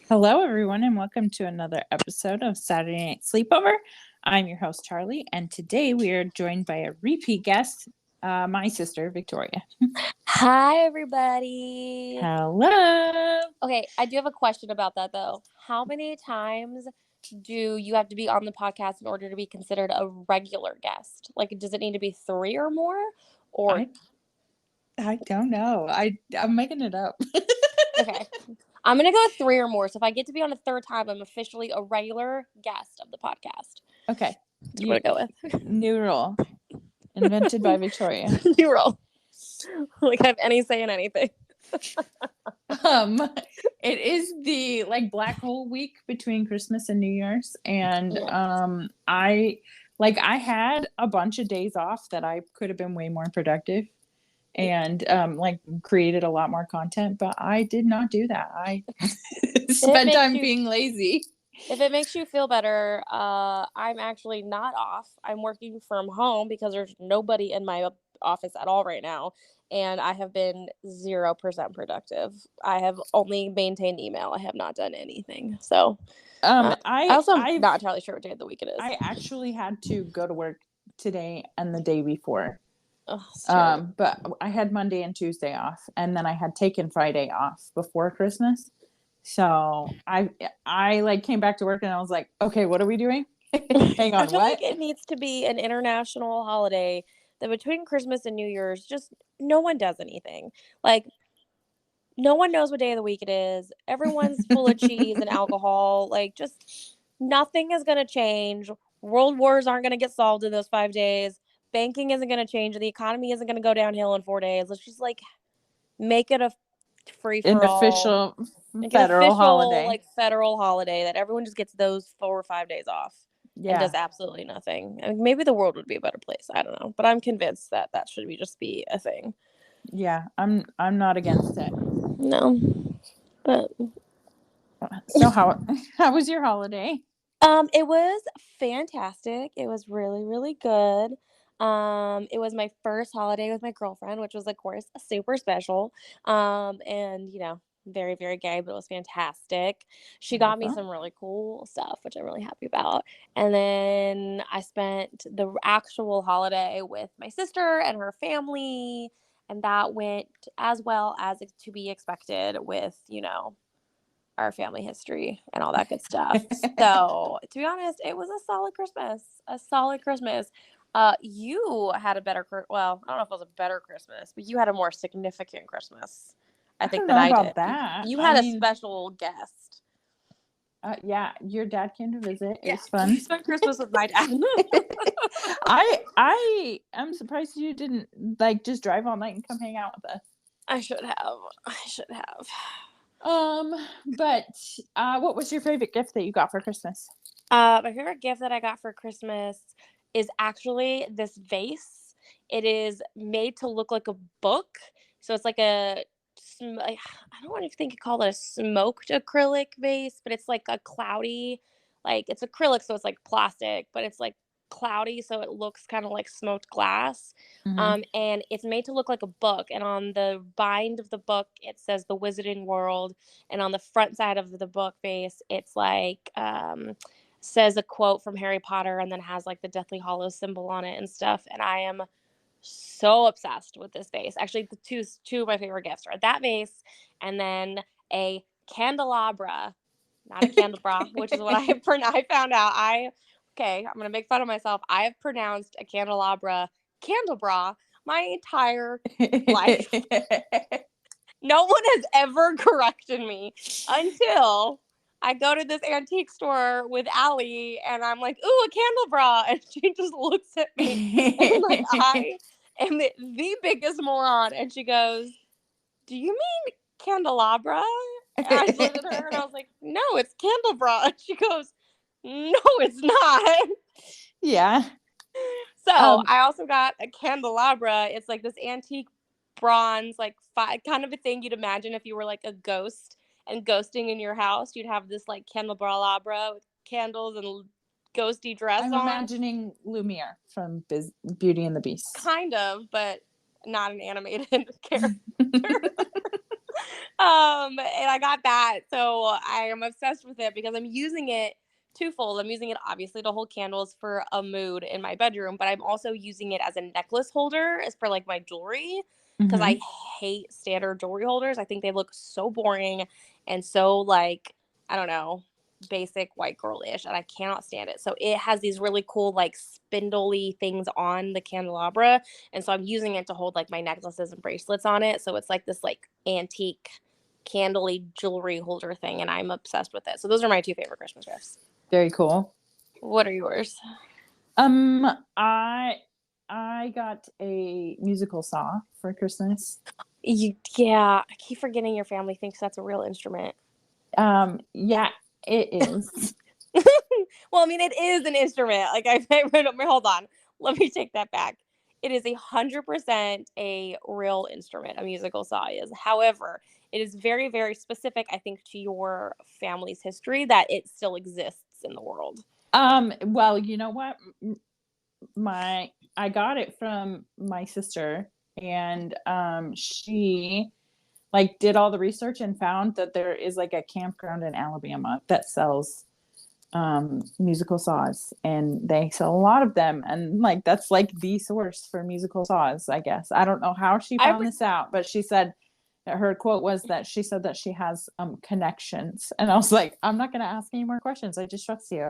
Hello, everyone, and welcome to another episode of Saturday Night Sleepover. I'm your host, Charli, and today we are joined by a repeat guest, my sister, Victoria. Hi, everybody. Hello. Okay, I do have a question about that, though. How many times do you have to be on the podcast in order to be considered a regular guest? Like, does it need to be 3 or more? Or I don't know. I'm making it up. okay, I'm gonna go with 3 or more. So if I get to be on a third time, I'm officially a regular guest of the podcast. Okay. That's what I'm gonna go with. New rule. Invented by Victoria. New rule. Like I have any say in anything. It is the black hole week between Christmas and New Year's, and I had a bunch of days off that I could have been way more productive and created a lot more content, but I did not do that. I spent time being lazy. If it makes you feel better, I'm actually not off. I'm working from home because there's nobody in my office at all right now, and I have been 0% productive. I have only maintained email. I have not done anything. So I'm not entirely sure what day of the week it is. I actually had to go to work today and the day before. Oh, but I had Monday and Tuesday off, and then I had taken Friday off before Christmas. So I came back to work and I was like, okay, what are we doing? Hang on, I feel like it needs to be an international holiday that between Christmas and New Year's, just no one does anything. Like, no one knows what day of the week it is. Everyone's full of cheese and alcohol. Like, just nothing is going to change. World wars aren't going to get solved in those 5 days. Banking isn't going to change. The economy isn't going to go downhill in 4 days. Let's just make it a official federal holiday. Federal holiday that everyone just gets those 4 or 5 days off and does absolutely nothing. I mean, maybe the world would be a better place. I don't know, but I'm convinced that should just be a thing. Yeah, I'm not against it. No, but so how was your holiday? It was fantastic. It was really, really good. It was my first holiday with my girlfriend, which was, of course, super special. And very, very gay, but it was fantastic. She got me some really cool stuff, which I'm really happy about. And then I spent the actual holiday with my sister and her family, and that went as well as to be expected with, our family history and all that good stuff. So, to be honest, it was a solid Christmas. You had a better, well, I don't know if it was a better Christmas, but you had a more significant Christmas, I think, than I did. That. You had a special guest. Yeah, your dad came to visit. It was fun. You spent Christmas with my dad. I am surprised you didn't just drive all night and come hang out with us. I should have. But what was your favorite gift that you got for Christmas? My favorite gift that I got for Christmas is actually this vase. It is made to look like a book. So it's like I don't even think you call it a smoked acrylic vase, but it's like a cloudy, it's acrylic, so it's like plastic, but it's like cloudy, so it looks kind of like smoked glass. And it's made to look like a book, and on the bind of the book it says the Wizarding World, and on the front side of the book face it's says a quote from Harry Potter, and then has the Deathly Hallows symbol on it and stuff. And I am so obsessed with this vase. Actually, the two of my favorite gifts are that vase and then a candelabra, not a candelabra, which is what I found out. I'm gonna make fun of myself. I have pronounced a candelabra my entire life. No one has ever corrected me until I go to this antique store with Allie, and I'm like, ooh, a candelabra. And she just looks at me and I am the biggest moron. And she goes, do you mean candelabra? And I looked at her and I was like, no, it's candelabra. And she goes, no, it's not. Yeah. So I also got a candelabra. It's like this antique bronze, kind of a thing you'd imagine if you were like a ghost and ghosting in your house. You'd have this candelabra with candles and ghosty dress on. I'm imagining Lumiere from Beauty and the Beast. Kind of, but not an animated character. And I got that. So I am obsessed with it because I'm using it twofold. I'm using it obviously to hold candles for a mood in my bedroom, but I'm also using it as a necklace holder as for like my jewelry because Mm-hmm. I hate standard jewelry holders. I think they look so boring and so like, I don't know, basic white girl-ish, and I cannot stand it. So it has these really cool like spindly things on the candelabra, and so I'm using it to hold like my necklaces and bracelets on it. So it's like this like antique candly jewelry holder thing, and I'm obsessed with it. So those are my two favorite Christmas gifts. Very cool. What are yours? Um, I I got a musical saw for Christmas. Yeah, I keep forgetting your family thinks that's a real instrument. Yeah, it is. Well, I mean, it is an instrument. Like hold on, let me take that back. It is 100% a real instrument. A musical saw is. However, it is very, very specific. I think to your family's history that it still exists in the world. Well, you know what? My I got it from my sister, and she like did all the research and found that there is like a campground in Alabama that sells musical saws, and they sell a lot of them, and like that's like the source for musical saws, I guess. I don't know how she I found would this out, but she said that her quote was that she said that she has connections, and I was like, I'm not going to ask any more questions, I just trust you.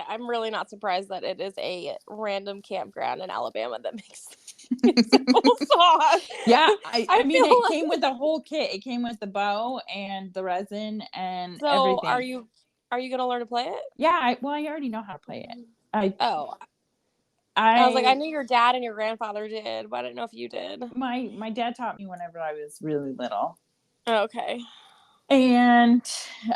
I'm really not surprised that it is a random campground in Alabama that makes musical saws. Yeah, I I mean, feel it like came with the whole kit. It came with the bow and the resin and so everything. are you gonna learn to play it? Yeah, well, I already know how to play it. I Oh, I was like, I I knew your dad and your grandfather did, but I didn't know if you did. my dad taught me whenever I was really little. Okay. And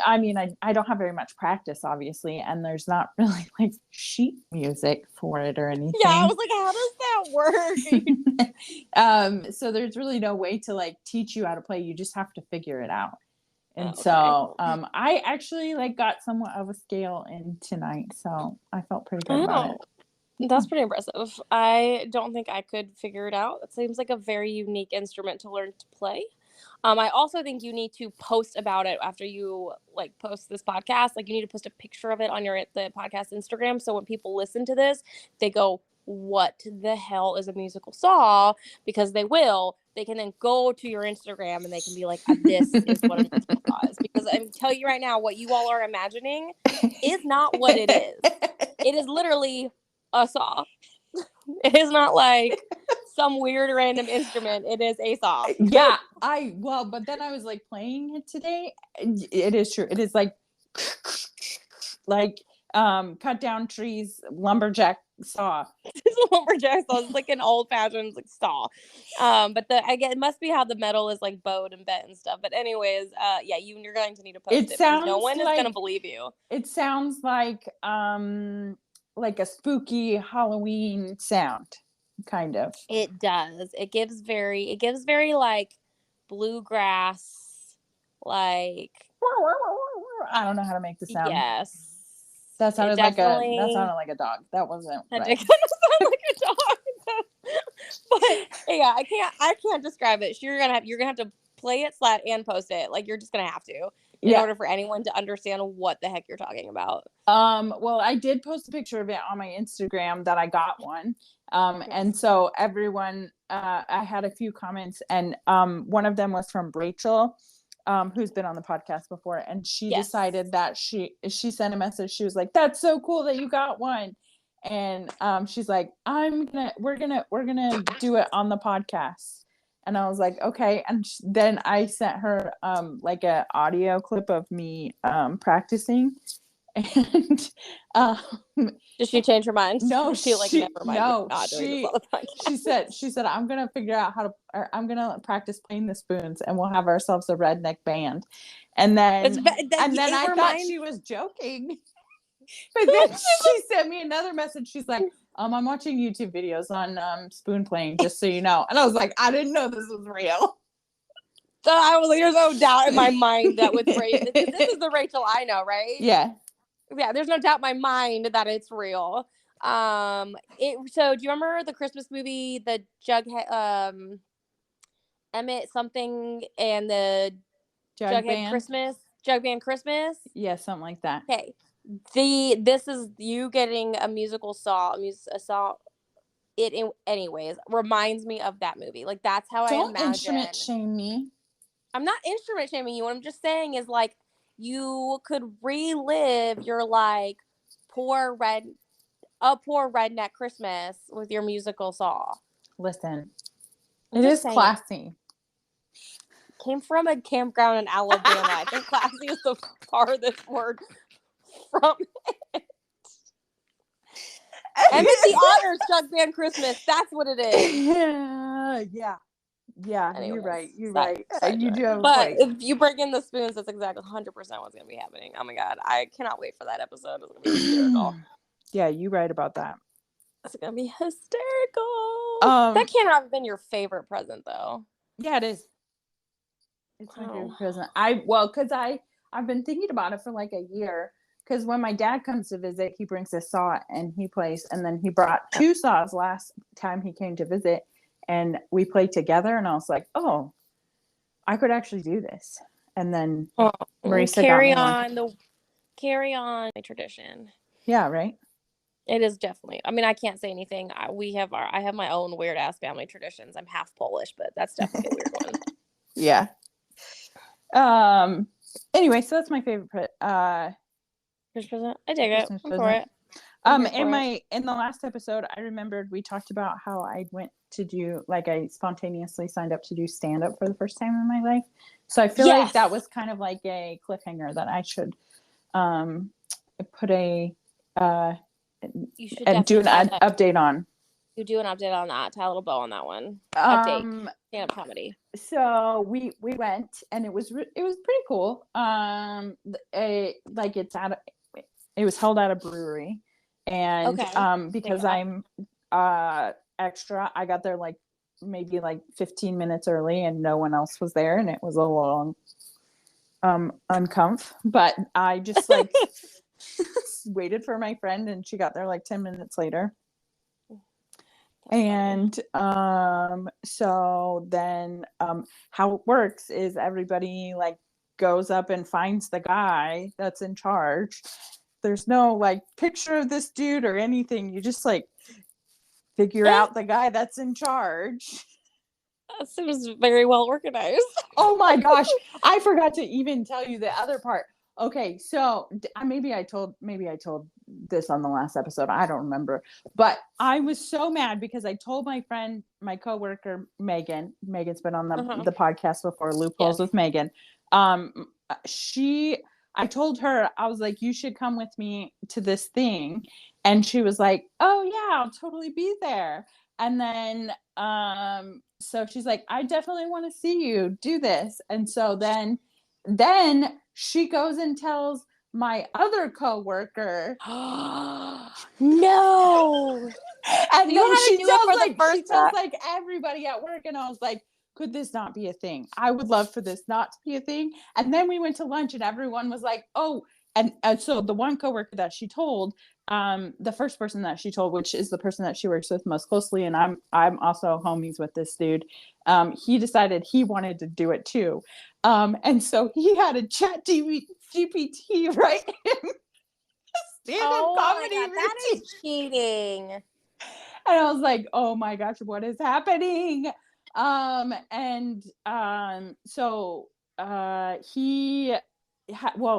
I mean, I don't have very much practice, obviously, and there's not really like sheet music for it or Yeah, I anything. was like, how does that work? So there's really no way to like teach you how to play. You just have to figure it out. And Oh, okay. so I actually like got somewhat of a scale in tonight, so I felt pretty good about Oh, it. that's pretty impressive. I don't think I could figure it out. It seems like a very unique instrument to learn to play. I also think you need to post about it after you like post this podcast. Like you need to post a picture of it on the podcast Instagram, so when people listen to this, they go, "What the hell is a musical saw?" Because they will. They can then go to your Instagram and they can be like, "This is what a musical saw is." Because I'm telling you right now, what you all are imagining is not what it is. It is literally a saw. It is not like some weird random instrument. It is a saw. Yeah, but then I was like playing it today. It is true. It is like cut down trees lumberjack saw. It's a lumberjack saw. It's like an old fashioned like saw. But I get it must be how the metal is like bowed and bent and stuff. But anyways, yeah, you're going to need to post It it because no sounds one is gonna like believe you. it sounds like a spooky Halloween sound, kind of. It does. It gives very like bluegrass, like I don't know how to make the sound. yes. That It sounded like definitely a dog. That wasn't that right. did kind of sound like a dog. But yeah, I can't describe it. You're gonna have to play it flat and post it. Like you're just gonna have to in Yeah. order for anyone to understand what the heck you're talking about. Well, I did post a picture of it on my Instagram that I got one. And Yes. so everyone, I had a few comments, and one of them was from Rachel, who's been on the podcast before, and she Yes. decided that she sent a message. She was like, "That's so cool that you got one," and she's like, we're gonna do it on the podcast." And I was like, "Okay." And then I sent her like a audio clip of me practicing, and um Did she change her mind? no, She like never mind. We're no, not doing this on the she podcast. said I'm gonna figure out how to, or I'm gonna practice playing the spoons, and we'll have ourselves a redneck band. And It's then that I it thought reminds. she was joking, but then she sent me another message. She's like, I'm watching YouTube videos on spoon playing, just so you know. And I was like, I didn't know this was real. So I was like, there's no doubt in my mind that with Rachel, because this is the Rachel I know, right? Yeah. Yeah, there's no doubt in my mind that it's real. So do you remember the Christmas movie, the Emmett something and the Jughead Christmas. Jug Band Christmas. Yeah, something like that. Okay. This is you getting a musical saw. Anyways, reminds me of that movie. Like, that's how I Don't imagine. instrument shame me. I'm not instrument shaming you. What I'm just saying is, like, you could relive your, like, poor redneck Christmas with your musical saw. Listen, I'm it just is saying. classy. Came from a campground in Alabama. I think classy is the farthest word from it. Embassy Honors Jug Band Christmas. That's what it is. Yeah. Anyways, You're right. You do have a but point. if you bring in the spoons, that's exactly 100% what's going to be happening. Oh my God. I cannot wait for that episode. It's going to be hysterical. Yeah, you're right about that. It's going to be hysterical. That cannot have been your favorite present, though. Yeah, it is. It's my favorite present. Because I've been thinking about it for like a year. Because when my dad comes to visit, he brings a saw and he plays. And then he brought 2 saws last time he came to visit. And we played together. And I was like, oh, I could actually do this. And then Marisa carry got me one. Carry on my tradition. Yeah, right? It is definitely. I mean, I can't say anything. I have my own weird ass family traditions. I'm half Polish, but that's definitely a weird one. Yeah. Anyway, so that's my favorite Christmas present. I dig it. I'm for it. In the last episode, I remembered we talked about how I went to do, like, I spontaneously signed up to do stand up for the first time in my life. So I feel like that was kind of like a cliffhanger that I should put you should do an update on. You do an update on that. Tie a little bow on that one. Update. Stand up comedy. So we went and it was pretty cool. It was held at a brewery, and because I'm extra, I got there like maybe like 15 minutes early, and no one else was there, and it was a long uncomf. But I just like waited for my friend, and she got there like 10 minutes later. And so then how it works is everybody like goes up and finds the guy that's in charge. There's no like picture of this dude or anything. You just like figure out the guy that's in charge. That seems very well organized. Oh my gosh, I forgot to even tell you the other part. Okay, so maybe I told this on the last episode. I don't remember, but I was so mad because I told my friend, my coworker Megan. Megan's been on the podcast before. Loopholes with Megan. I told her, I was like, you should come with me to this thing, and she was like, oh yeah, I'll totally be there. And then so she's like, I definitely want to see you do this. And so then she goes and tells my other coworker. No. And then she tells like everybody at work, and I was like, could this not be a thing? I would love for this not to be a thing. And then we went to lunch, and everyone was like, oh. And so the one coworker that she told, the first person that she told, which is the person that she works with most closely, and I'm also homies with this dude, he decided he wanted to do it too. And so he had a ChatGPT write him stand-up comedy routine. That is cheating. And I was like, oh my gosh, what is happening? So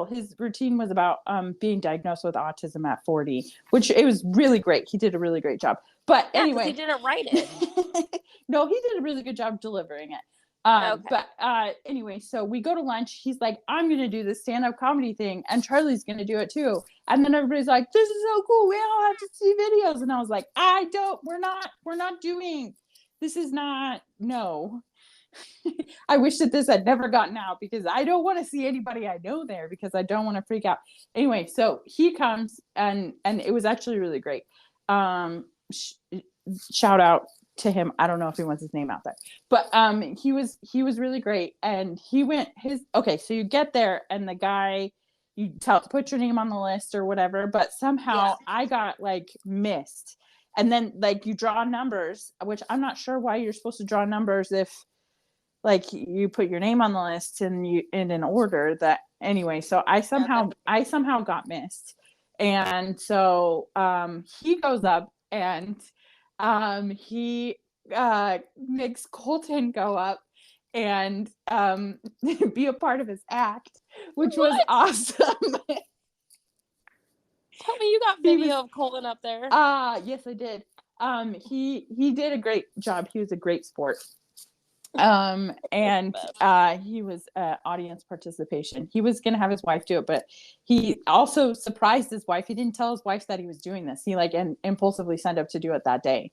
his routine was about being diagnosed with autism at 40, which it was really great. He did a really great job. But anyway, he didn't write it. No, he did a really good job delivering it. But anyway, so we go to lunch. He's like, I'm going to do this stand-up comedy thing, and Charlie's going to do it too. And then everybody's like, this is so cool. We all have to see videos. And I was like, we're not doing, this is not, no. I wish that this had never gotten out, because I don't want to see anybody I know there, because I don't want to freak out. Anyway, so he comes, and it was actually really great. Shout out to him. I don't know if he wants his name out there, but he was really great. And he went so you get there, and the guy, you put your name on the list or whatever, but somehow I got like missed. And then like you draw numbers, which I'm not sure why you're supposed to draw numbers if like you put your name on the list and you in an order that anyway. So I somehow got missed, and so he goes up and he makes Colton go up and be a part of his act, which was awesome. Tell me you got video of Colton up there. Yes, I did. He did a great job. He was a great sport. And he was audience participation. He was gonna have his wife do it, but he also surprised his wife. He didn't tell his wife that he was doing this. He like impulsively signed up to do it that day.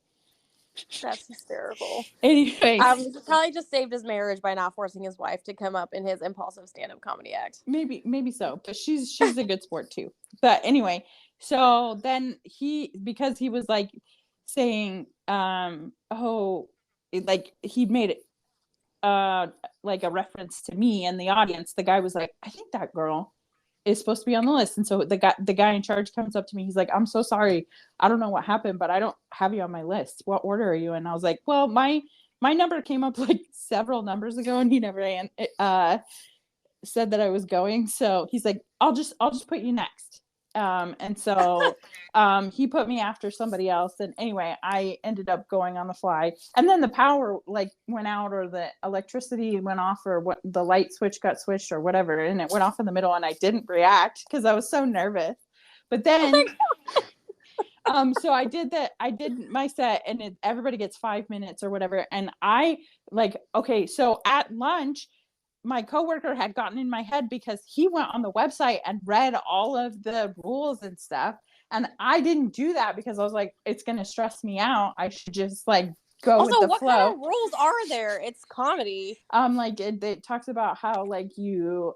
That's hysterical. Anyway, he probably just saved his marriage by not forcing his wife to come up in his impulsive stand-up comedy act. Maybe so, but she's a good sport too. But anyway, so then because he was like saying, like he made it like a reference to me and the audience. The guy was like, I think that girl is supposed to be on the list. And so the guy in charge comes up to me. He's like, I'm so sorry. I don't know what happened, but I don't have you on my list. What order are you in? And I was like, well, my number came up like several numbers ago and he never said that I was going. So he's like, I'll just put you next. And so he put me after somebody else. And anyway, I ended up going on the fly. And then the power like went out or the electricity went off or what the light switch got switched or whatever. And it went off in the middle and I didn't react because I was so nervous. But then so I did my set and everybody gets 5 minutes or whatever. And I like, okay, so at lunch, my coworker had gotten in my head because he went on the website and read all of the rules and stuff. And I didn't do that because I was like, it's going to stress me out. I should just like go with the flow. Also, what kind of rules are there? It's comedy. Like it talks about how like you,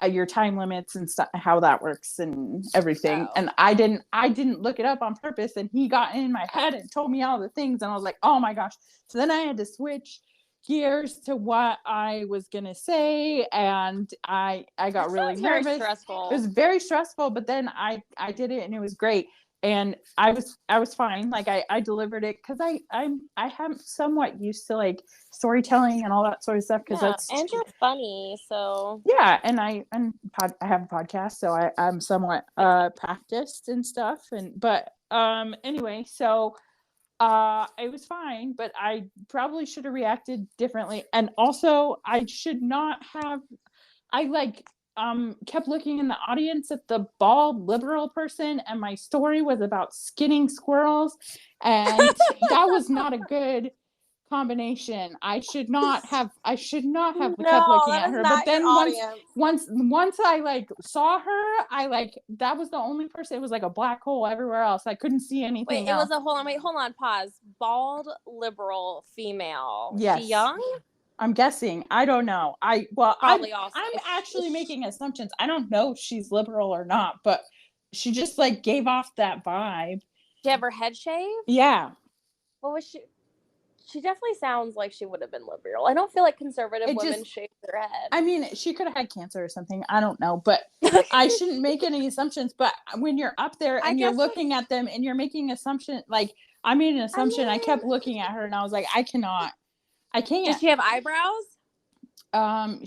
your time limits and stuff, how that works and everything. And I didn't look it up on purpose. And he got in my head and told me all the things. And I was like, oh my gosh. So then I had to switch gears to what I was gonna say, and I got really nervous. Very stressful. It was very stressful, but then I did it and it was great, and I was fine. Like I delivered it because I am somewhat used to like storytelling and all that sort of stuff because that's and you're funny, so yeah, and I have a podcast, so I'm somewhat practiced and stuff, but anyway, so. It was fine, but I probably should have reacted differently. And also I should not have, I like, kept looking in the audience at the bald liberal person and my story was about skinning squirrels. And that was not a good combination. I should not have kept looking at her. But then once I like saw her, I like that was the only person. It was like a black hole everywhere else. I couldn't see anything. Wait, it was a hold on, pause. Bald liberal female. Yes. She young? I'm guessing. I don't know. I'm actually making assumptions. I don't know if she's liberal or not, but she just like gave off that vibe. Did she have her head shaved? Yeah. What was she? She definitely sounds like she would have been liberal. I don't feel like conservative women shave their head. I mean, she could have had cancer or something. I don't know, but I shouldn't make any assumptions. But when you're up there and you're looking at them and you're making assumption, like I made an assumption. I kept looking at her and I was like, I can't. Did she have eyebrows? I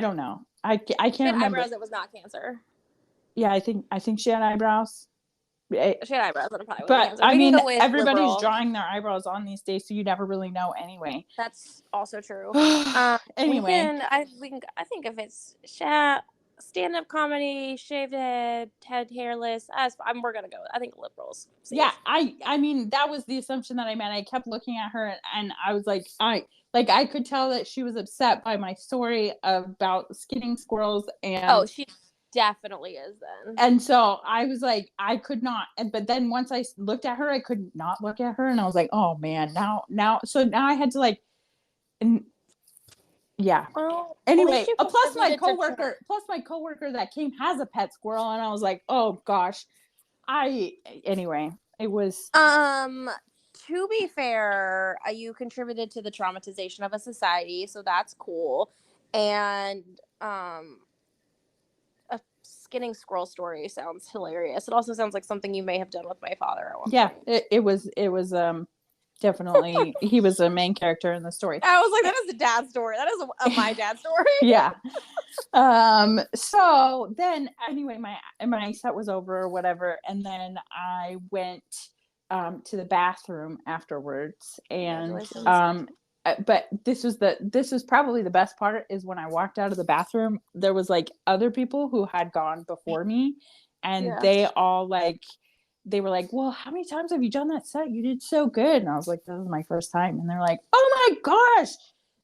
don't know. I can't remember. Eyebrows. It was not cancer. Yeah, I think she had eyebrows. She had eyebrows, and probably but I mean, everybody's liberal. Drawing their eyebrows on these days, so you never really know anyway. That's also true. Anyway, I think if it's stand-up comedy, shaved head, hairless, we're gonna go. I think liberals. Safe. Yeah, I mean that was the assumption that I made. I kept looking at her, and I was like, I could tell that she was upset by my story about skinning squirrels, and she definitely is then. And so I was like, I could not. But then once I looked at her, I could not look at her, and I was like, oh man, now. So now I had to like, yeah. Well, anyway, plus my coworker that came has a pet squirrel, and I was like, oh gosh, anyway, it was. To be fair, you contributed to the traumatization of a society, so that's cool, and skinning squirrel story sounds hilarious. It also sounds like something you may have done with my father at one point. It was Definitely. He was a main character in the story. I was like, that is a dad story. That is my dad story. Yeah. So then anyway, my set was over or whatever, and then I went to the bathroom afterwards, and but this was probably the best part is when I walked out of the bathroom, there was like other people who had gone before me, and they all like they were like, well, how many times have you done that set? You did so good. And I was like, that was my first time. And they're like, oh my gosh,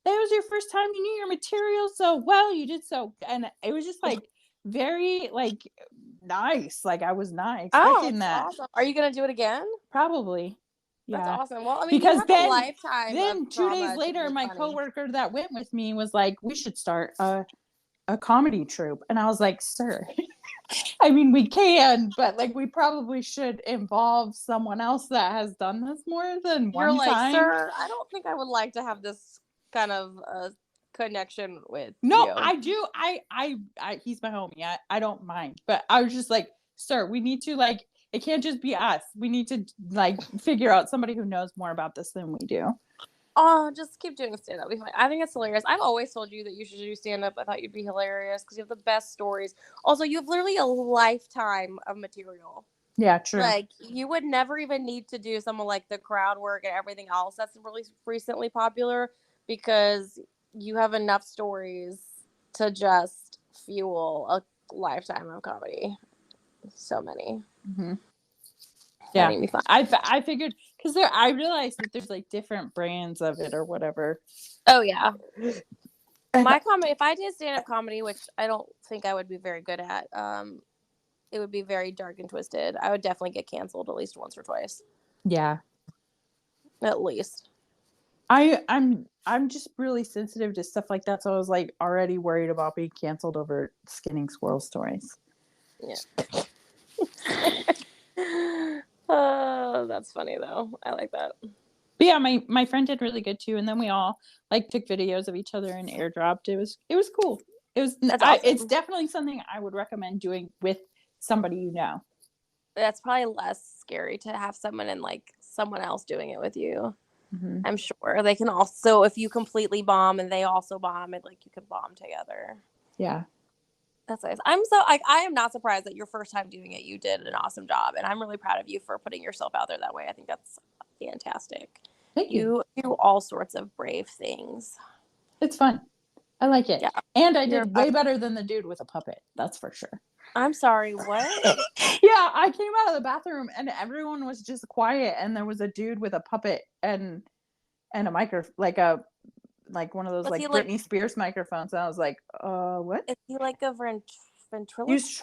that was your first time. You knew your material so well. You did so. And it was just like very like nice. Like I was not expecting that. Awesome. Are you going to do it again? Probably. Yeah. That's awesome. Well, I mean, because you have a lifetime then 2 days later, my coworker that went with me was like, we should start a comedy troupe. And I was like, sir, I mean, we can, but like we probably should involve someone else that has done this more than one time. You're like, sir, I don't think I would like to have this kind of connection with you. I do. I he's my homie. I don't mind. But I was just like, sir, we need to like, it can't just be us. We need to like figure out somebody who knows more about this than we do. Oh, just keep doing stand-up. I think it's hilarious. I've always told you that you should do stand-up. I thought you'd be hilarious because you have the best stories. Also, you have literally a lifetime of material. Yeah, true. Like, you would never even need to do some of, like, the crowd work and everything else that's really recently popular because you have enough stories to just fuel a lifetime of comedy. So many. Mm-hmm. Yeah, I figured because I realized that there's like different brands of it or whatever. Oh yeah, my comedy. If I did stand-up comedy, which I don't think I would be very good at, it would be very dark and twisted. I would definitely get canceled at least once or twice. Yeah, at least. I'm just really sensitive to stuff like that, so I was like already worried about being canceled over skinning squirrel stories. Yeah. That's funny though. I like that. But yeah, my friend did really good too, and then we all like took videos of each other and airdropped. It was cool. Awesome. It's definitely something I would recommend doing with somebody you know. That's probably less scary to have someone and like someone else doing it with you. Mm-hmm. I'm sure they can also, if you completely bomb and they also bomb, it like you can bomb together. Yeah. That's nice. I am not surprised that your first time doing it, you did an awesome job. And I'm really proud of you for putting yourself out there that way. I think that's fantastic. Thank you. You do all sorts of brave things. It's fun. I like it. Yeah. And I did way better than the dude with a puppet. That's for sure. I'm sorry, what? Yeah, I came out of the bathroom and everyone was just quiet. And there was a dude with a puppet and a microphone, like one of those Britney Spears microphones. And I was like, what? Is he like a ventriloquist? He was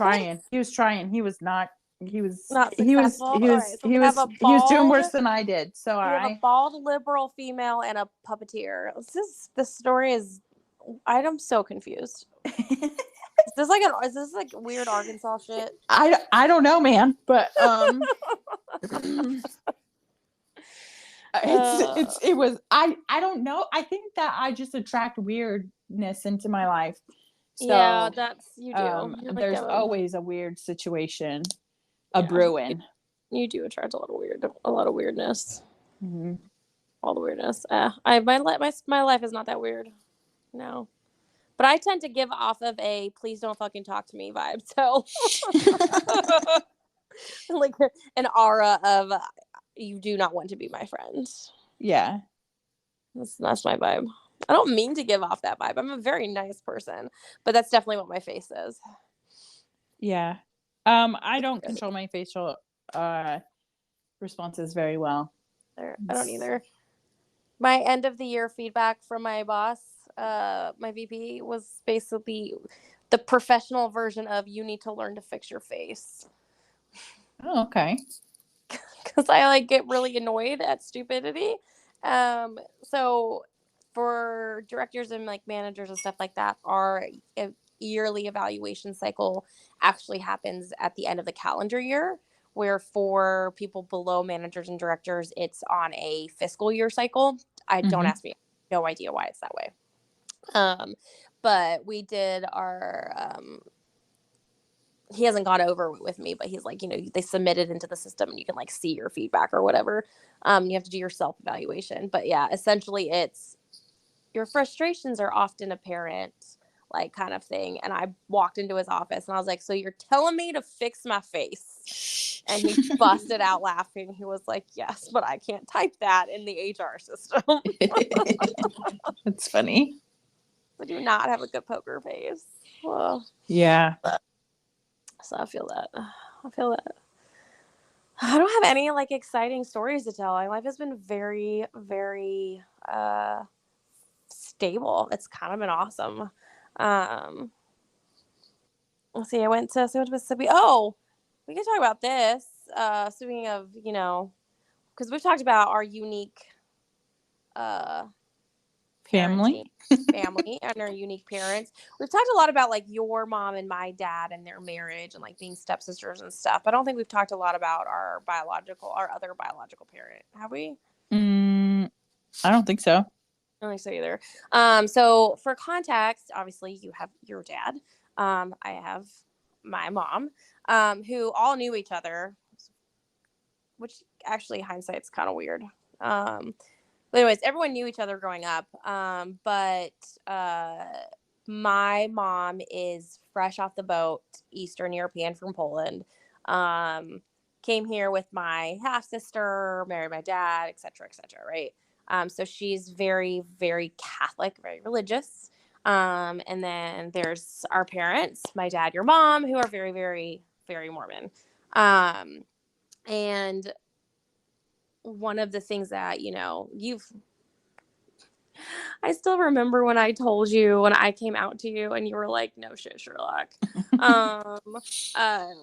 trying. He was not successful. He was doing worse than I did. So you have a bald liberal female and a puppeteer. This story is, I'm so confused. Is this like weird Arkansas shit? I don't know, man, but it was I don't know. I think that I just attract weirdness into my life. So, yeah, that's you do. There's always a weird situation brewing. You do attract a lot of weirdness. Mm-hmm. All the weirdness. My life is not that weird. No. But I tend to give off of a please don't fucking talk to me vibe. So like an aura of you do not want to be my friend. Yeah. That's my vibe. I don't mean to give off that vibe. I'm a very nice person, but that's definitely what my face is. Yeah. I don't control my facial responses very well. I don't either. My end of the year feedback from my boss, my VP, was basically the professional version of you need to learn to fix your face. Oh, okay. Because I like get really annoyed at stupidity. So for directors and like managers and stuff like that, our yearly evaluation cycle actually happens at the end of the calendar year, where for people below managers and directors, it's on a fiscal year cycle. Don't ask me. No idea why it's that way. But we did our he hasn't gone over it with me, but he's like, they submit it into the system and you can like see your feedback or whatever. You have to do your self-evaluation. But yeah, essentially it's your frustrations are often apparent, like kind of thing. And I walked into his office and I was like, so you're telling me to fix my face? And he busted out laughing. He was like, yes, but I can't type that in the HR system. That's funny. I do not have a good poker face. Well, yeah. So I feel that. I don't have any like exciting stories to tell. My life has been very, very stable. It's kind of been awesome. Let's see. I went to Mississippi. Oh, we can talk about this. Speaking of, because we've talked about our unique family and our unique parents. We've talked a lot about like your mom and my dad and their marriage and like being stepsisters and stuff. I don't think we've talked a lot about our other biological parent. Have we? I don't think so. I don't think so either. So for context, obviously you have your dad. I have my mom, who all knew each other, which actually hindsight's kind of weird. But anyways, everyone knew each other growing up. But my mom is fresh off the boat, Eastern European from Poland. Came here with my half sister, married my dad, et cetera, right? So she's very, very Catholic, very religious. And then there's our parents, my dad, your mom, who are very, very, very Mormon. And one of the things that, I still remember when I told you, when I came out to you and you were like, no shit, Sherlock.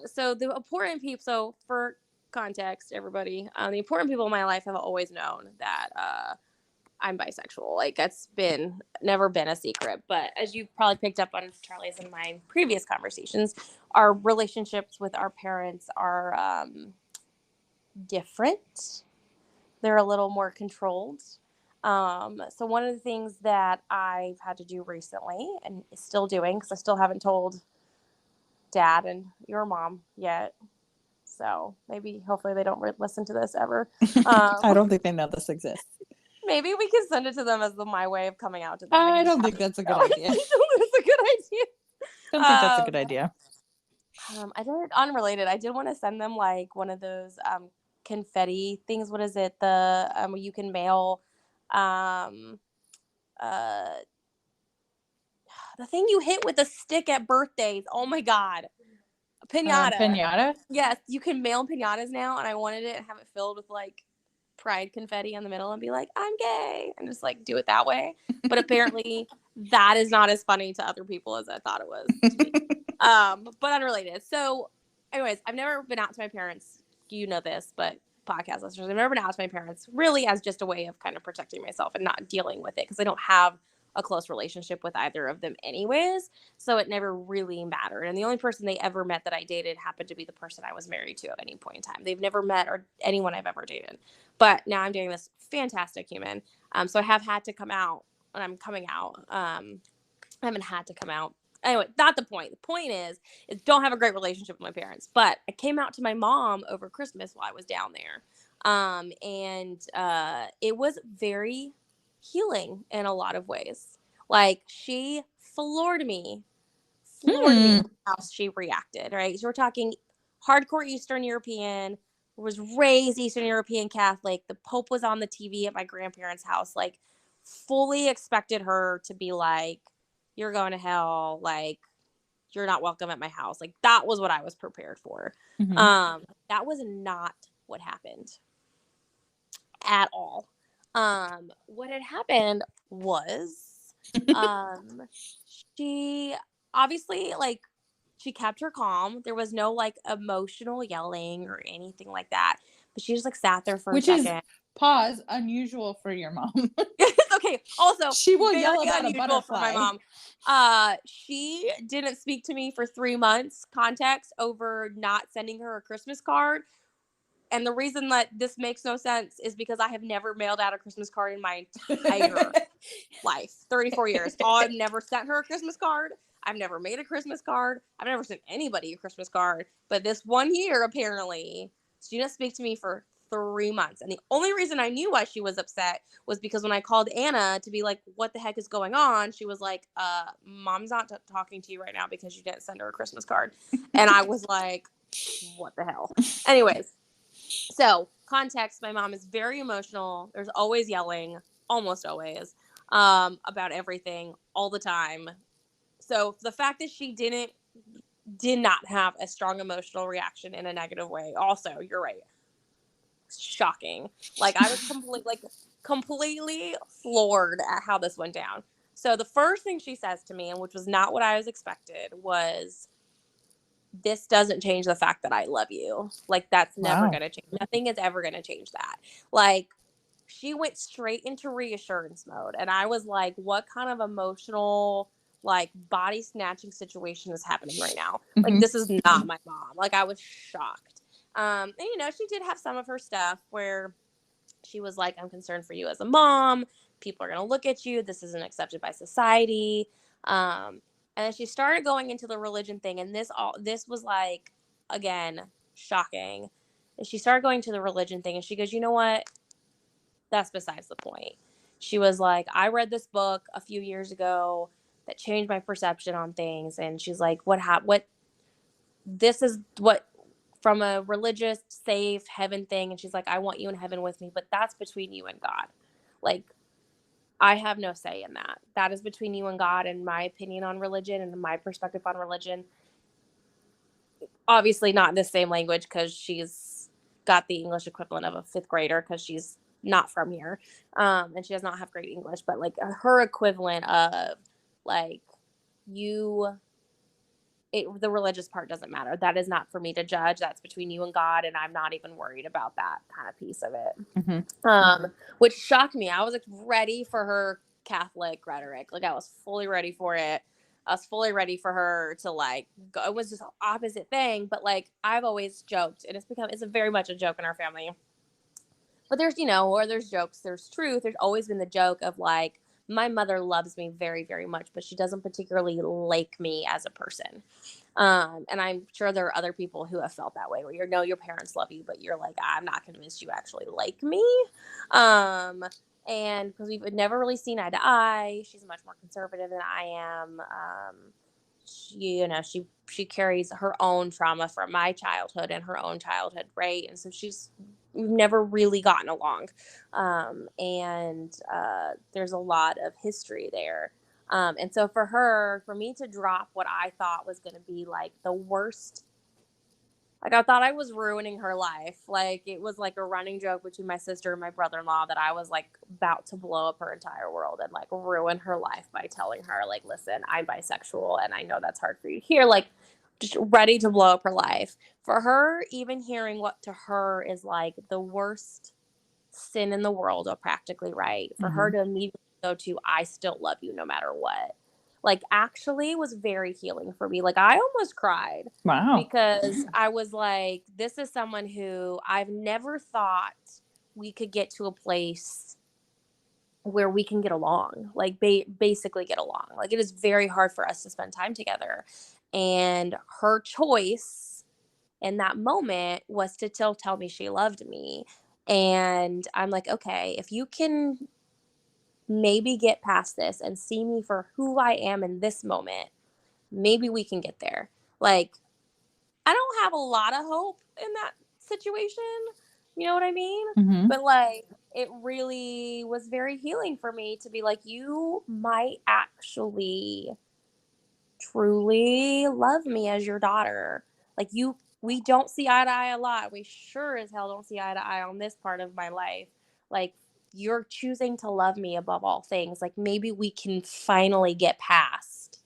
So the important people, so for context, everybody, the important people in my life have always known that, I'm bisexual. Like it's never been a secret, but as you've probably picked up on Charli's and my previous conversations, our relationships with our parents are, different. They're a little more controlled. So one of the things that I've had to do recently and still doing, because I still haven't told dad and your mom yet. So hopefully they don't listen to this ever. I don't think they know this exists. Maybe we can send it to them as my way of coming out to them. I don't think that's a good idea. I don't think that's a good idea. Don't think that's a good idea. I did unrelated. I did want to send them like one of those confetti things. What is it? The you can mail the thing you hit with a stick at birthdays. Oh my god. Piñata. Piñata? Yes, you can mail piñatas now, and I wanted it and have it filled with like pride confetti in the middle and be like, I'm gay, and just like do it that way. But apparently that is not as funny to other people as I thought it was to me. But unrelated. So anyways, I've never been out to my parents. You know this, but podcast listeners, I've never been out to my parents really as just a way of kind of protecting myself and not dealing with it, because I don't have a close relationship with either of them anyways, so it never really mattered. And the only person they ever met that I dated happened to be the person I was married to at any point in time. They've never met or anyone I've ever dated, but now I'm dating this fantastic human. So I have had to come out, and I'm coming out. I haven't had to come out. Anyway, not the point. The point is don't have a great relationship with my parents, but I came out to my mom over Christmas while I was down there. And it was very healing in a lot of ways. Like she floored me how she reacted, right? So we're talking hardcore Eastern European, was raised Eastern European Catholic. The Pope was on the TV at my grandparents' house, like fully expected her to be like, you're going to hell, like you're not welcome at my house. Like that was what I was prepared for. Mm-hmm. That was not what happened at all. What had happened was she obviously like she kept her calm. There was no like emotional yelling or anything like that, but she just like sat there for a second. Pause, unusual for your mom. Okay, also she will yell about a butterfly for my mom. She didn't speak to me for 3 months, context, over not sending her a Christmas card. And the reason that this makes no sense is because I have never mailed out a Christmas card in my entire life, 34 years. I've never sent her a Christmas card. I've never made a Christmas card. I've never sent anybody a Christmas card. But this one year, apparently, she didn't speak to me for 3 months. And the only reason I knew why she was upset was because when I called Anna to be like, what the heck is going on? She was like, mom's not talking to you right now because you didn't send her a Christmas card. And I was like, what the hell? Anyways, so context, my mom is very emotional. There's always yelling, almost always, about everything all the time. So the fact that she did not have a strong emotional reaction in a negative way. Also, you're right. Shocking. Like I was completely floored at how this went down. So the first thing she says to me, and which was not what I was expected, was, this doesn't change the fact that I love you. Like that's never Wow. going to change. Nothing is ever going to change that. Like she went straight into reassurance mode. And I was like, what kind of emotional, like body snatching situation is happening right now? Like this is not my mom. Like I was shocked. And you know, she did have some of her stuff where she was like, I'm concerned for you as a mom. People are going to look at you. This isn't accepted by society. And then she started going into the religion thing. And this was like, again, shocking. And she started going to the religion thing. And she goes, you know what? That's besides the point. She was like, I read this book a few years ago that changed my perception on things. And she's like, this is what, from a religious, safe heaven thing. And she's like, I want you in heaven with me, but that's between you and God. Like, I have no say in that. That is between you and God, and my opinion on religion and my perspective on religion. Obviously not in the same language because she's got the English equivalent of a fifth grader because she's not from here. And she does not have great English, but like her equivalent of like the religious part doesn't matter. That is not for me to judge. That's between you and God, and I'm not even worried about that kind of piece of it. Which shocked me. I was like ready for her Catholic rhetoric. Like I was fully ready for it. I was fully ready for her to like go. It was just the opposite thing, but like I've always joked, and it's very much a joke in our family. But there's, or there's jokes, there's truth. There's always been the joke of like, my mother loves me very, very much, but she doesn't particularly like me as a person. And I'm sure there are other people who have felt that way, where your parents love you, but you're like, I'm not convinced you actually like me. And because we've never really seen eye to eye, she's much more conservative than I am. She carries her own trauma from my childhood and her own childhood, right? And so we've never really gotten along. And there's a lot of history there. And so for me to drop what I thought was going to be like the worst, like I thought I was ruining her life. Like it was like a running joke between my sister and my brother-in-law that I was like about to blow up her entire world and like ruin her life by telling her like, listen, I'm bisexual and I know that's hard for you to hear. Like just ready to blow up her life. For her, even hearing what to her is like the worst sin in the world, or practically right. For her to immediately go to, I still love you no matter what. Like actually was very healing for me. Like I almost cried. Wow. Because I was like, this is someone who I've never thought we could get to a place where we can get along, like basically get along. Like it is very hard for us to spend time together. And her choice in that moment was to tell me she loved me. And I'm like, okay, if you can maybe get past this and see me for who I am in this moment, maybe we can get there. Like, I don't have a lot of hope in that situation. You know what I mean? But like, it really was very healing for me to be like, you might actually truly love me as your daughter. Like we don't see eye to eye a lot. We sure as hell don't see eye to eye on this part of my life. Like you're choosing to love me above all things. Like maybe we can finally get past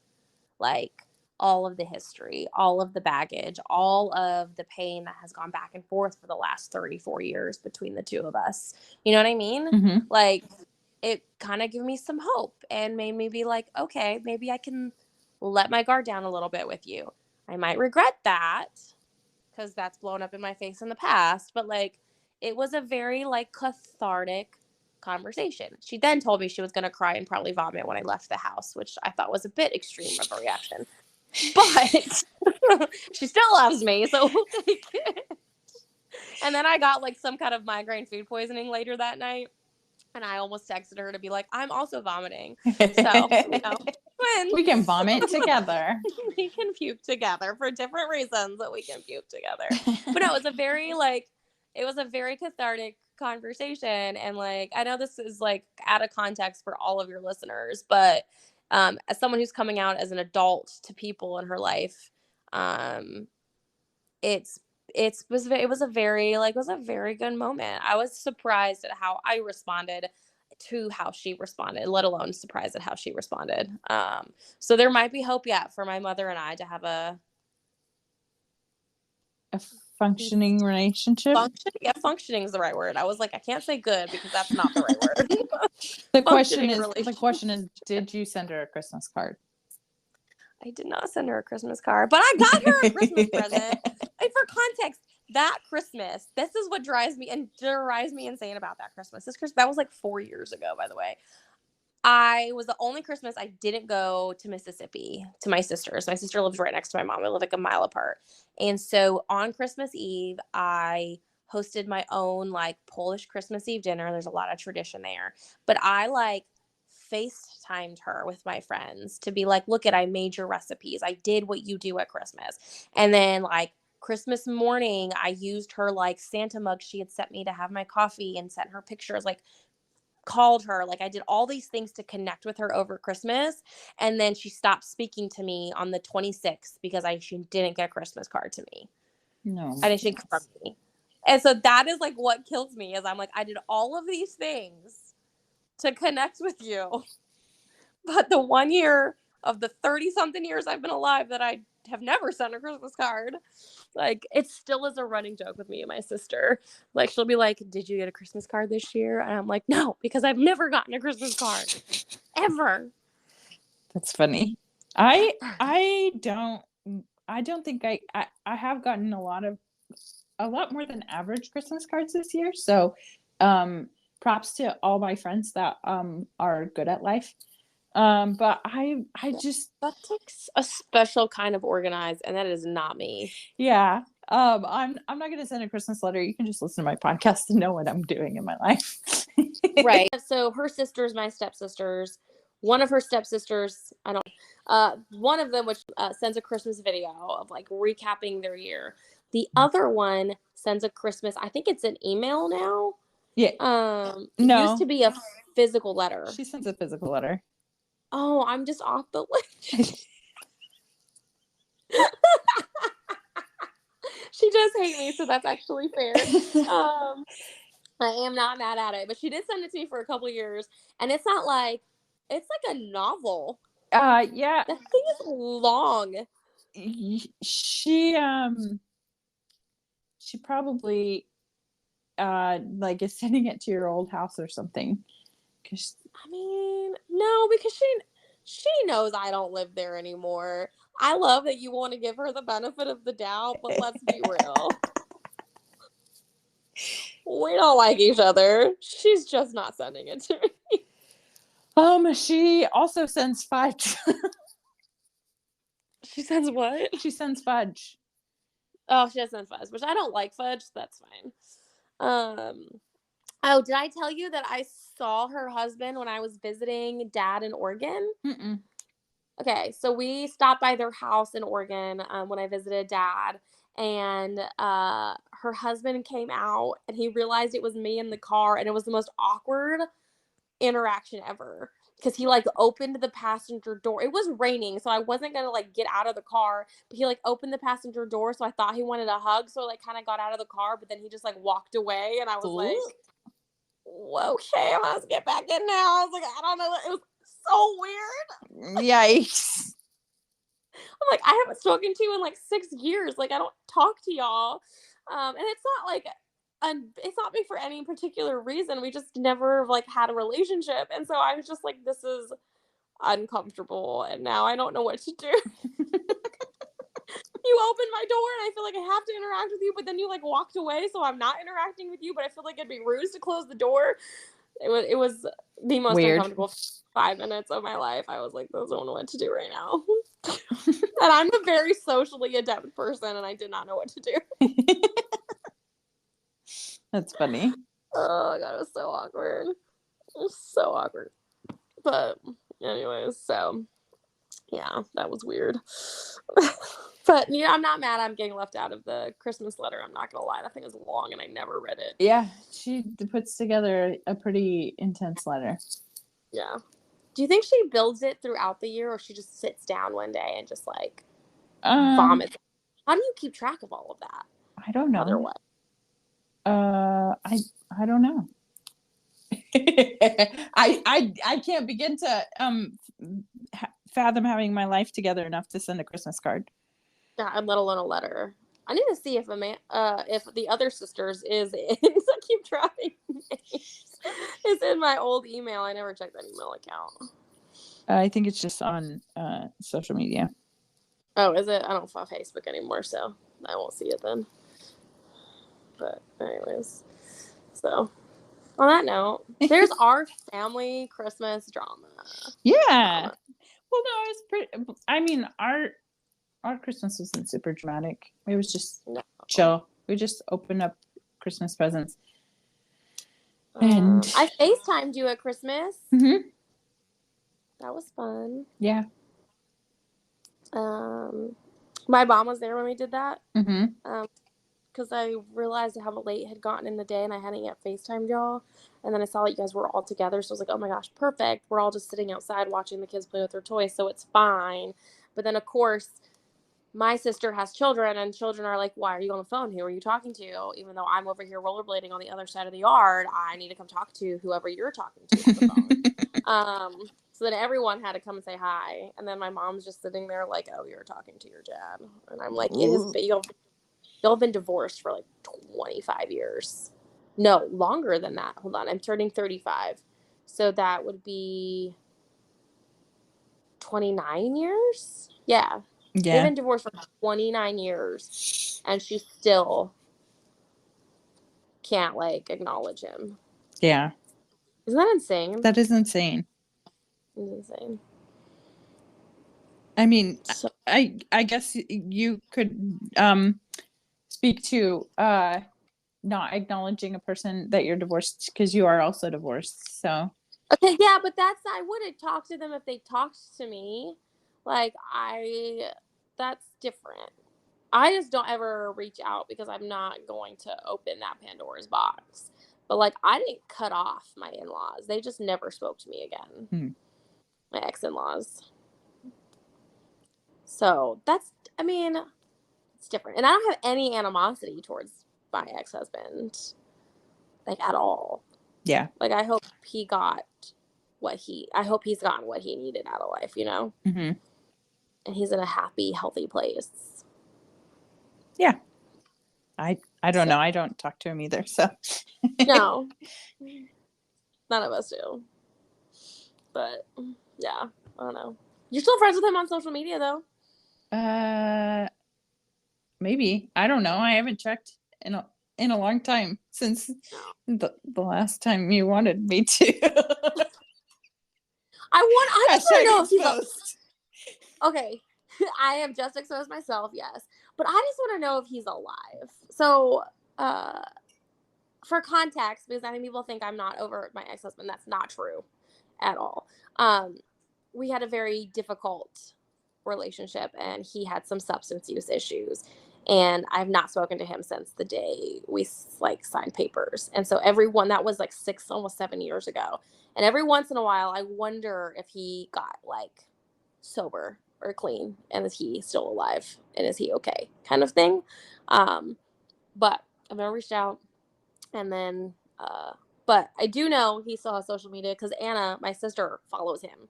like all of the history, all of the baggage, all of the pain that has gone back and forth for the last 34 years between the two of us. You know what I mean? Like it kind of gave me some hope and made me be like, okay, maybe I can let my guard down a little bit with you. I might regret that because that's blown up in my face in the past, but like it was a very like cathartic conversation. She then told me she was going to cry and probably vomit when I left the house, which I thought was a bit extreme of a reaction. But she still loves me, so we'll take it. And then I got like some kind of migraine food poisoning later that night. And I almost texted her to be like, I'm also vomiting. So, twins. We can vomit together. We can puke together for different reasons that we can puke together. But no, it was a very cathartic conversation. And like, I know this is like out of context for all of your listeners, but as someone who's coming out as an adult to people in her life, it was a very good moment. I was surprised at how I responded to how she responded, let alone surprised at how she responded. So there might be hope yet for my mother and I to have a functioning relationship. Functioning is the right word. I was like, I can't say good because that's not the right word. The question is, did you send her a Christmas card? I did not send her a Christmas card, but I got her a Christmas present. And for context, that Christmas, this is what drives me insane about that Christmas. That was like 4 years ago, by the way. I was the only Christmas I didn't go to Mississippi to my sister's. My sister lives right next to my mom. We live like a mile apart. And so on Christmas Eve, I hosted my own like Polish Christmas Eve dinner. There's a lot of tradition there. But I like FaceTimed her with my friends to be like, look I made your recipes. I did what you do at Christmas. And then like Christmas morning, I used her like Santa mug she had sent me to have my coffee and sent her pictures, like called her. Like I did all these things to connect with her over Christmas. And then she stopped speaking to me on the 26th because she didn't get a Christmas card to me. No. I didn't get from me. And so that is like what kills me is I'm like, I did all of these things to connect with you. But the 1 year of the 30-something years I've been alive that I have never sent a Christmas card, like it still is a running joke with me and my sister. Like she'll be like, did you get a Christmas card this year? And I'm like, no, because I've never gotten a Christmas card ever. That's funny. I don't think I have gotten a lot more than average Christmas cards this year. So props to all my friends that are good at life. But I just, that takes a special kind of organized, and that is not me. Yeah. I'm not gonna send a Christmas letter. You can just listen to my podcast to know what I'm doing in my life. Right. So her sisters, my stepsisters, one of her stepsisters, one of them which sends a Christmas video of like recapping their year. The other one sends a Christmas, I think it's an email now. Yeah. No. It used to be a physical letter. She sends a physical letter. Oh, I'm just off the list. She does hate me, so that's actually fair. I am not mad at it, but she did send it to me for a couple of years, and it's like a novel. Yeah. That thing is long. She probably like is sending it to your old house or something. I mean, no, because she knows I don't live there anymore. I love that you want to give her the benefit of the doubt, but let's be real. We don't like each other. She's just not sending it to me. She also sends fudge. She sends what? She sends fudge. Oh, she does send fudge, which I don't like fudge. So that's fine. Oh, did I tell you that I saw her husband when I was visiting Dad in Oregon? Mm-mm. Okay, so we stopped by their house in Oregon when I visited Dad, and her husband came out, and he realized it was me in the car, and it was the most awkward interaction ever. Because he like opened the passenger door. It was raining, so I wasn't gonna like get out of the car. But he like opened the passenger door, so I thought he wanted a hug. So I like kind of got out of the car, but then he just like walked away, and I was like, "Okay, let's get back in now." I was like, I don't know. It was so weird. Yikes! I'm like, I haven't spoken to you in like 6 years. Like I don't talk to y'all, and it's not like. And it's not me for any particular reason. We just never like had a relationship. And so I was just like, this is uncomfortable. And now I don't know what to do. You opened my door and I feel like I have to interact with you, but then you like walked away. So I'm not interacting with you, but I feel like it'd be rude to close the door. It was the most Weird. uncomfortable 5 minutes of my life. I was like, I don't know what to do right now. And I'm a very socially adept person, and I did not know what to do. That's funny. Oh god, it was so awkward. It was so awkward. But anyways, so yeah, that was weird. But yeah, I'm not mad I'm getting left out of the Christmas letter. I'm not gonna lie, that thing is long and I never read it. Yeah, she puts together a pretty intense letter. Yeah. Do you think she builds it throughout the year, or she just sits down one day and just like vomits? How do you keep track of all of that? I don't know. Otherwise, I don't know. I can't begin to fathom having my life together enough to send a Christmas card. Yeah, let alone a letter. I need to see if if the other sisters is in. So keep tracking names. It's in my old email. I never checked that email account. I think it's just on social media. Oh, is it? I don't follow Facebook anymore, so I won't see it then. But anyways, so on that note, there's our family Christmas drama. Yeah. Well, no, it's pretty. I mean, our Christmas wasn't super dramatic. It was just chill. We just opened up Christmas presents. And I FaceTimed you at Christmas. Mm-hmm. That was fun. Yeah. My mom was there when we did that. Mm-hmm. Because I realized how late it had gotten in the day and I hadn't yet FaceTimed y'all. And then I saw that you guys were all together. So I was like, oh my gosh, perfect. We're all just sitting outside watching the kids play with their toys. So it's fine. But then, of course, my sister has children, and children are like, why are you on the phone? Who are you talking to? Even though I'm over here rollerblading on the other side of the yard, I need to come talk to whoever you're talking to on the phone. So then everyone had to come and say hi. And then my mom's just sitting there like, oh, you're talking to your dad. And I'm like, y'all have been divorced for like 25 years. No, longer than that. Hold on. I'm turning 35. So that would be 29 years? Yeah. They've been divorced for 29 years, and she still can't, like, acknowledge him. Yeah. Isn't that insane? That is insane. It's insane. I mean, so, I guess you could speak to not acknowledging a person that you're divorced because you are also divorced. So okay, yeah, but I would have talked to them if they talked to me. Like, that's different. I just don't ever reach out because I'm not going to open that Pandora's box. But, like, I didn't cut off my in-laws. They just never spoke to me again. My ex-in-laws. So it's different. And I don't have any animosity towards my ex-husband, like, at all. Yeah. Like, I hope he's gotten what he needed out of life, you know? Mm-hmm. And he's in a happy, healthy place. Yeah. I don't know. I don't talk to him either, so. No. None of us do. But, yeah, I don't know. You're still friends with him on social media, though? Maybe. I don't know. I haven't checked in a long time since the last time you wanted me to. I just want to know if he's okay. I have just exposed myself, yes. But I just want to know if he's alive. So, for context, because I think people think I'm not over my ex-husband. That's not true at all. We had a very difficult relationship, and he had some substance use issues. And I've not spoken to him since the day we signed papers. And so that was like almost 7 years ago. And every once in a while, I wonder if he got like sober or clean, and is he still alive, and is he okay, kind of thing. But I've never reached out. And then, but I do know he still has social media because Anna, my sister, follows him.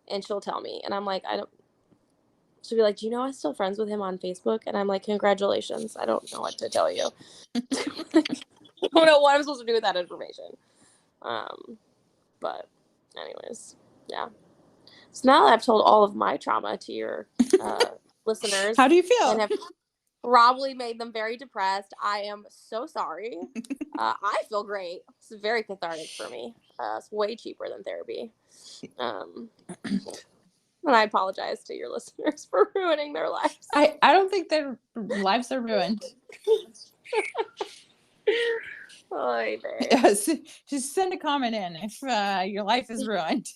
And she'll tell me, and I'm like, she'll be like, do you know I'm still friends with him on Facebook? And I'm like, congratulations. I don't know what to tell you. I don't know what I'm supposed to do with that information. But anyways, yeah. So now that I've told all of my trauma to your listeners. How do you feel? probably made them very depressed. I am so sorry. I feel great. It's very cathartic for me. It's way cheaper than therapy. And I apologize to your listeners for ruining their lives. I don't think their lives are ruined. Oy vey. Yes, just send a comment in if your life is ruined.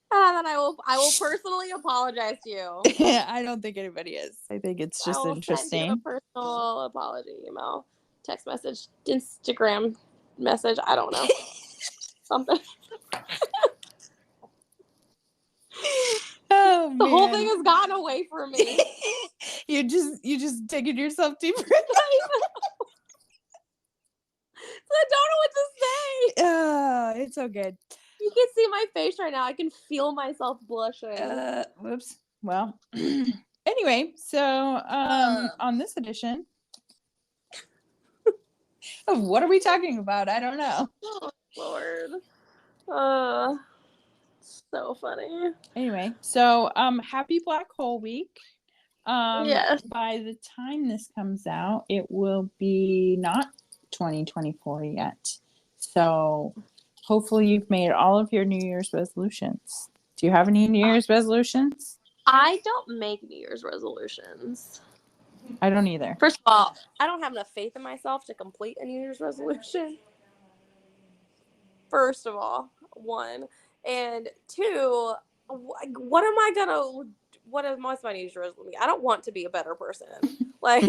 And then I will personally apologize to you. I don't think anybody is. I think it's just I will interesting. send you a personal apology email, text message, Instagram message. I don't know. Something. Oh, the man. whole thing has gotten away from me. you just taking yourself deeper. I don't know what to say. It's so good. You can see my face right now. I can feel myself blushing. Whoops. Well, anyway, so on this edition of what are we talking about? I don't know. Oh, Lord. So funny. Anyway, so happy Black Hole Week. Yes. By the time this comes out, it will be not 2024 yet. So hopefully you've made all of your New Year's resolutions. Do you have any New Year's resolutions? I don't make New Year's resolutions. I don't either. First of all, I don't have enough faith in myself to complete a New Year's resolution. First of all, one. And two, what's my New Year's resolution? I don't want to be a better person. Like,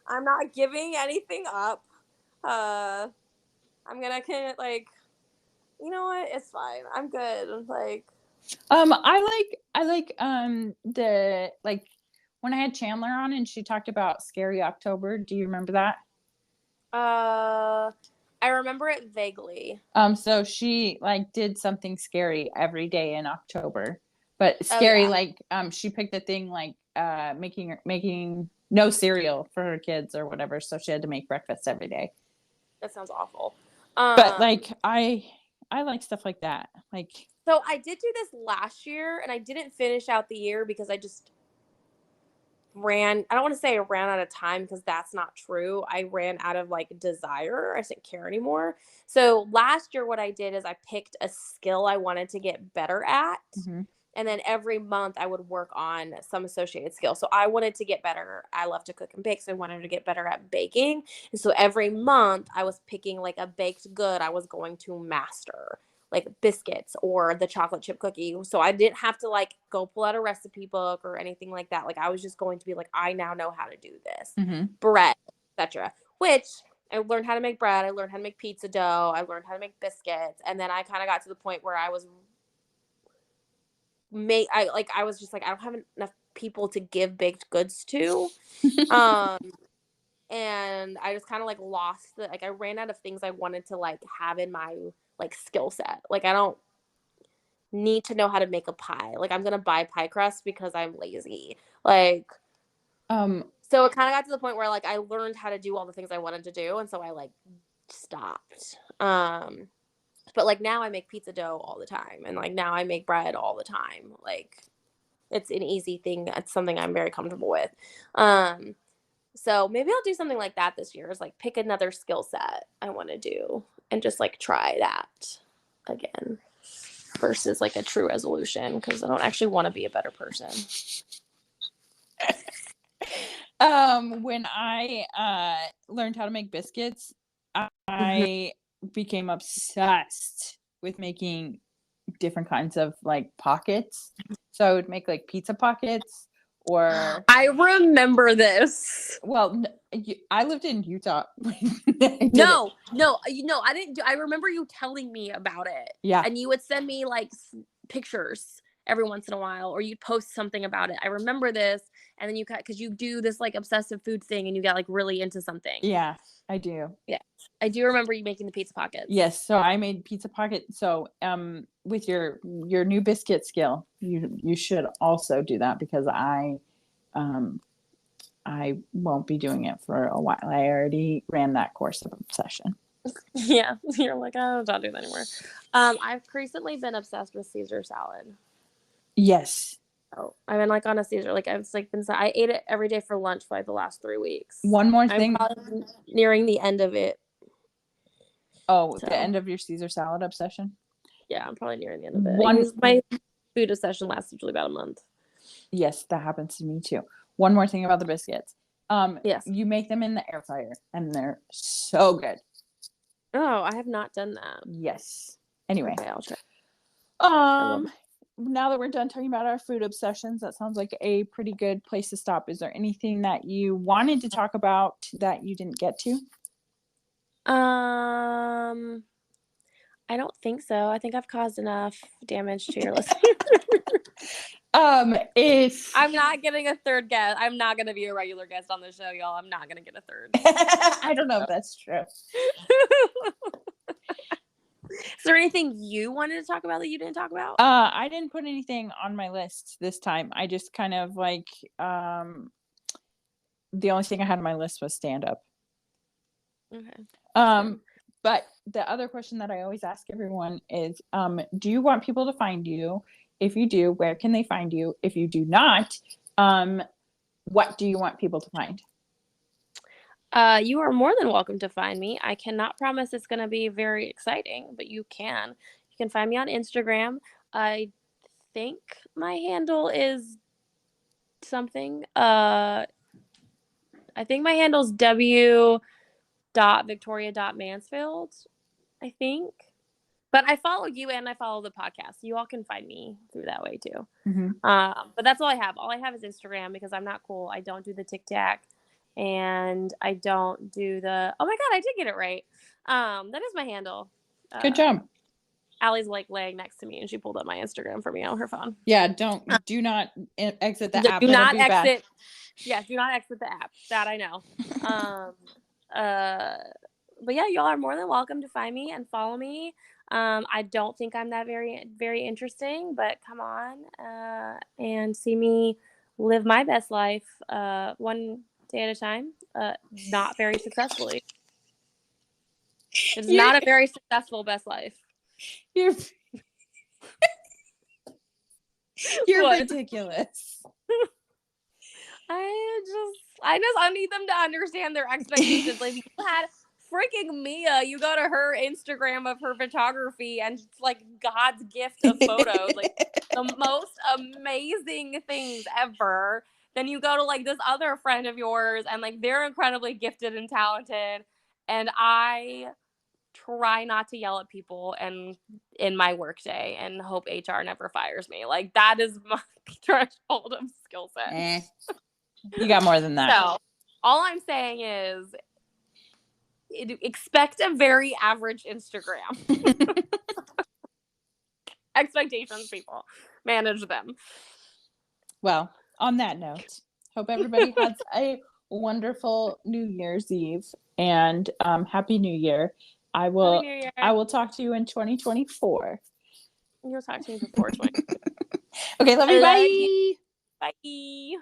I'm not giving anything up. I'm gonna like, you know what? It's fine. I'm good. Like, I like the like when I had Chandler on and she talked about Scary October. Do you remember that? I remember it vaguely. So she like did something scary every day in October, but scary like she picked a thing like making no cereal for her kids or whatever, so she had to make breakfast every day. That sounds awful. But like I like stuff like that. Like, so I did do this last year and I didn't finish out the year because I just I don't want to say I ran out of time because that's not true. I ran out of like desire. I didn't care anymore. So last year what I did is I picked a skill I wanted to get better at. mm-hmm. And then every month I would work on some associated skill. So I wanted to get better. I love to cook and bake. So I wanted to get better at baking. And so every month I was picking like a baked good I was going to master, like biscuits or the chocolate chip cookie. So I didn't have to like go pull out a recipe book or anything like that. Like I was just going to be like, I now know how to do this. Mm-hmm. Bread, etc. Which I learned how to make bread. I learned how to make pizza dough. I learned how to make biscuits. And then I kind of got to the point where I was I was just like, I don't have enough people to give baked goods to. And I just kind of like lost I ran out of things I wanted to like have in my like skill set. Like I don't need to know how to make a pie. Like I'm gonna buy pie crust because I'm lazy. Like so it kind of got to the point where like I learned how to do all the things I wanted to do, and so I like stopped. But like now I make pizza dough all the time, and like now I make bread all the time. Like it's an easy thing. It's something I'm very comfortable with. So maybe I'll do something like that this year, is like pick another skill set I want to do and just like try that again versus like a true resolution, because I don't actually want to be a better person. When I learned how to make biscuits, I became obsessed with making different kinds of like pockets. So I would make like pizza pockets, or I remember this. Well, I lived in Utah. No, I didn't. I remember you telling me about it. Yeah, and you would send me like pictures every once in a while, or you'd post something about it. I remember this, and then you got, because you do this like obsessive food thing, and you got like really into something. Yeah, I do. Yeah, I do remember you making the pizza pockets. Yes, so I made pizza pockets. So with your new biscuit skill, you should also do that, because I won't be doing it for a while. I already ran that course of obsession. Yeah, you're like, oh, don't do that anymore. I've recently been obsessed with Caesar salad. Yes, Oh, I've been like on a Caesar. Like I've like been. I ate it every day for lunch for like the last 3 weeks. One more I'm thing. probably nearing the end of it. Oh, So. the end of your Caesar salad obsession? Yeah, I'm probably nearing the end of it. My food obsession lasts usually about a month. Yes, that happens to me too. One more thing about the biscuits. Yes. You make them in the air fryer and they're so good. Oh, I have not done that. Yes. Anyway. Okay, I'll try. Now that we're done talking about our food obsessions, that sounds like a pretty good place to stop. Is there anything that you wanted to talk about that you didn't get to? I don't think so. I think I've caused enough damage to your listeners. If I'm not getting a third guest, I'm not going to be a regular guest on the show, y'all. I'm not going to get a third. I don't know if that's true. Is there anything you wanted to talk about that you didn't talk about? I didn't put anything on my list this time. I just kind of like the only thing I had on my list was stand up. Okay. But the other question that I always ask everyone is, do you want people to find you? If you do, where can they find you? If you do not, what do you want people to find? You are more than welcome to find me. I cannot promise it's going to be very exciting, but you can. You can find me on Instagram. I think my handle is something. I think my handle is w.victoria.mansfield, I think. But I follow you and I follow the podcast. You all can find me through that way too. Mm-hmm. But that's all I have. All I have is Instagram because I'm not cool. I don't do the TikTok. And I don't do the, oh my God, I did get it right. That is my handle. Good job. Allie's like laying next to me and she pulled up my Instagram for me on her phone. Yeah, do not exit the app. Do not exit. Yeah, do not exit the app. That I know. But yeah, y'all are more than welcome to find me and follow me. I don't think I'm that very, very interesting, but come on and see me live my best life one day at a time, not very successfully. It's not a very successfsul best life. You're ridiculous. I need them to understand their expectations. Like, you had freaking Mia, you go to her Instagram of her photography and it's like God's gift of photos, like the most amazing things ever. Then you go to like this other friend of yours and like they're incredibly gifted and talented, and I try not to yell at people and in my workday and hope HR never fires me. Like that is my threshold of skill set. You got more than that. So all I'm saying is expect a very average Instagram. Expectations, people. Manage them. Well, on that note, hope everybody has a wonderful New Year's Eve and Happy New Year. I will talk to you in 2024. You'll talk to me before 2024. Okay, love you. Bye. Bye.